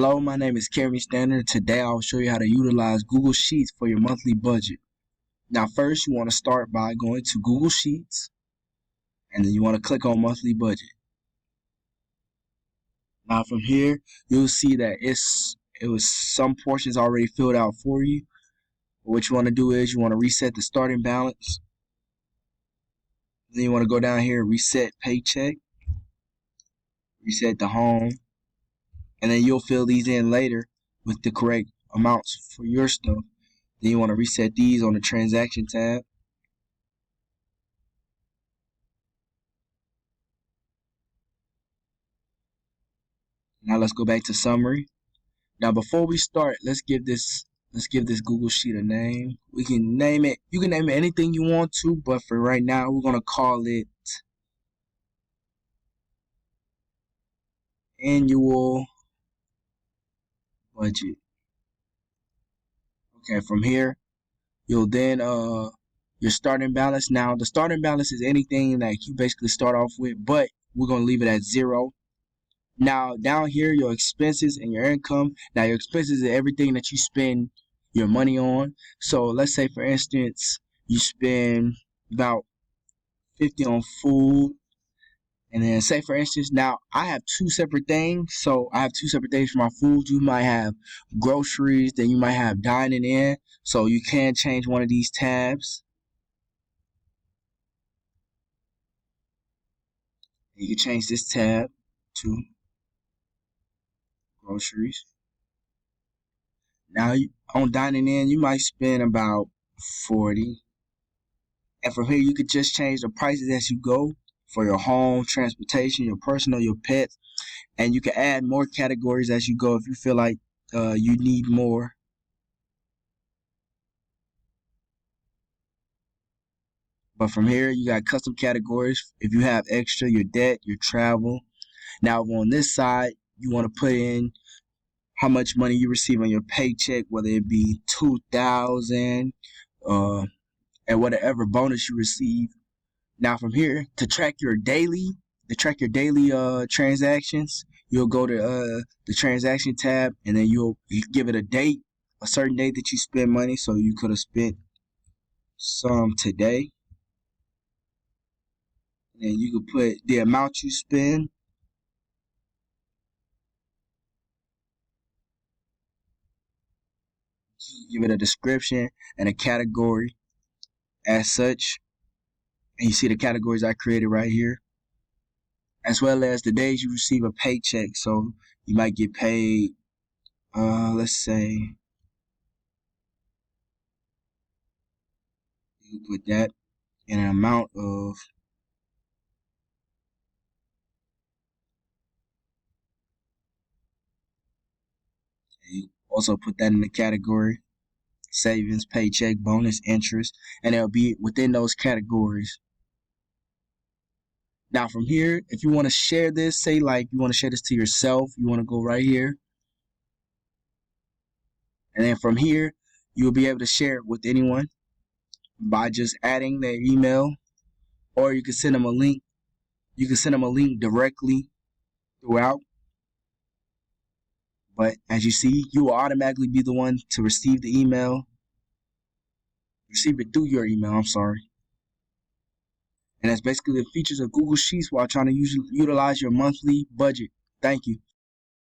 Hello, my name is Kerry Standard. Today I'll show you how to utilize Google Sheets for your monthly budget. Now first you want to start by going to Google Sheets and then you want to click on monthly budget. Now from here you'll see that it was some portions already filled out for you. What you want to do is you want to reset the starting balance. Then you want to go down here, reset paycheck, reset the home, and then you'll fill these in later with the correct amounts for your stuff. Then you want to reset these on the transaction tab. Now let's go back to summary. Now before we start, let's give this Google Sheet a name. We can name it, you can name it anything you want to, but for right now we're gonna call it Annual Budget. Okay, from here you'll then your starting balance. Now the starting balance is anything that you basically start off with, but we're gonna leave it at 0. Now down here, your expenses and your income. Now your expenses is everything that you spend your money on. So let's say for instance you spend about 50 on food, and then say for instance, now I have two separate things. So I have two separate things for my food. You might have groceries, then you might have dining in. So you can change one of these tabs. You can change this tab to groceries. Now on dining in, you might spend about 40. And from here, you could just change the prices as you go for your home, transportation, your personal, your pets. And you can add more categories as you go if you feel like you need more. But from here, you got custom categories. If you have extra, your debt, your travel. Now on this side, you want to put in how much money you receive on your paycheck, whether it be $2,000 and whatever bonus you receive. Now from here, to track your daily transactions, you'll go to the transaction tab, and then you give it a date, a certain date that you spend money. So you could have spent some today, and you could put the amount you spend. Give it a description and a category as such, and you see the categories I created right here, as well as the days you receive a paycheck. So you might get paid, let's say you put that in an amount of you also put that in the category savings, paycheck, bonus, interest, and it'll be within those categories. Now from here, if you want to share this, say like you want to share this to yourself, you want to go right here, and then from here you'll be able to share it with anyone by just adding their email, or you can send them a link. You can send them a link directly throughout. But as you see, you will automatically be the one to receive the email. Receive it through your email, I'm sorry. And that's basically the features of Google Sheets while trying to utilize your monthly budget. Thank you.